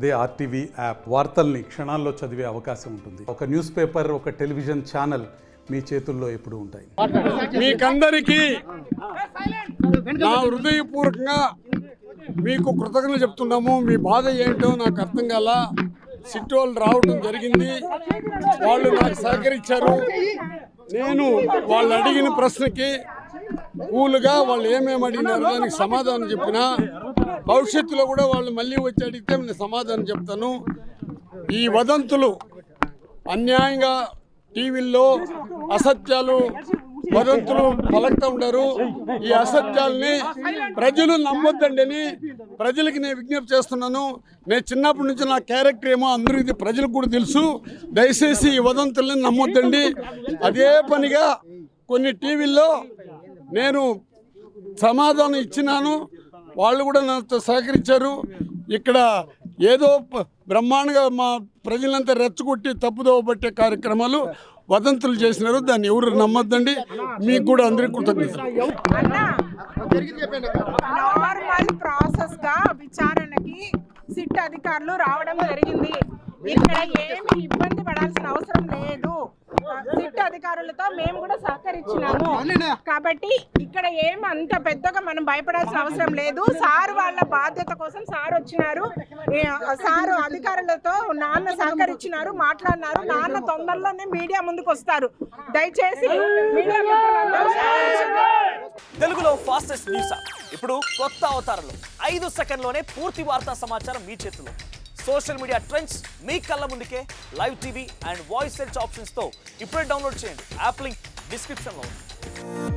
అదే RTV app వార్తల్ని క్షణాల్లో చదివే అవకాశం ఉంటుంది. ఒక న్యూస్ పేపర్, ఒక టెలివిజన్ ఛానల్ మీ చేతుల్లో ఎప్పుడూ ఉంటాయి. మీకందరికీ నా హృదయపూర్వకంగా మీకు కృతజ్ఞతలు చెప్తున్నాము. మీ బాధ ఏంటో నాకు అర్థం కాల. సిట్ వాళ్ళు రావడం జరిగింది, వాళ్ళు నాకు సహకరించారు. నేను వాళ్ళు అడిగిన ప్రశ్నకి కూలుగా వాళ్ళు ఏమేమి అడిగినారో దానికి సమాధానం చెప్పిన. భవిష్యత్తులో కూడా వాళ్ళు మళ్ళీ వచ్చి అడిగితే నేను సమాధానం చెప్తాను. ఈ వదంతులు అన్యాయంగా టీవీల్లో అసత్యాలు వదంతులు పలుకుతూ ఉంటారు. ఈ అసత్యాలని ప్రజలు నమ్మొద్దండి అని ప్రజలకి నేను విజ్ఞప్తి చేస్తున్నాను. నేను చిన్నప్పటి నుంచి నా క్యారెక్టర్ ఏమో అందరికీ ప్రజలకు కూడా తెలుసు. దయచేసి ఈ వదంతుల్ని నమ్మొద్దండి. అదే పనిగా కొన్ని టీవీల్లో నేను సమాధానం ఇచ్చినాను, వాళ్ళు కూడా నాతో సహకరించారు. ఇక్కడ ఏదో బ్రహ్మాండంగా మా ప్రజలంతా రెచ్చగొట్టి తప్పుదోవ పట్టే కార్యక్రమాలు వదంతులు చేసినారు. దాన్ని ఎవరు నమ్మొద్దండి. మీకు కూడా అందరికీ కృతజ్ఞతలు. నార్మల్ ప్రాసెస్ గా విచారణకి సిట్ అధికారులు రావడం జరిగింది. ఇక్కడ ఏమి ఇబ్బంది పడాల్సిన అవసరం లేదు. సిట్ అధికారులతో మేము కూడా సహకరించినాము కాబట్టి ఇక్కడ ఏం అంత పెద్దగా మనం భయపడాల్సిన అవసరం లేదు. సార్ వాళ్ళ బాధ్యత కోసం సార్ వచ్చినారు. సార్ అధికారులతో నాన్న సహకరించినారు, మాట్లాడినారు. నాన్న తొందరలోనే మీడియా ముందుకు వస్తారు. దయచేసి మీడియా తెలుగులో ఫాస్టెస్ట్ న్యూస్ ఇప్పుడు కొత్త అవతారంలో 5 సెకండ్లోనే పూర్తి వార్తా సమాచారం మీ చేతిలో. సోషల్ మీడియా ట్రెండ్స్ మీ కళ్ళ ముందుకే live TV and voice search ఆప్షన్స్తో ఇప్పుడే డౌన్లోడ్ చేయండి. యాప్ లింక్ డిస్క్రిప్షన్లో ఉంది.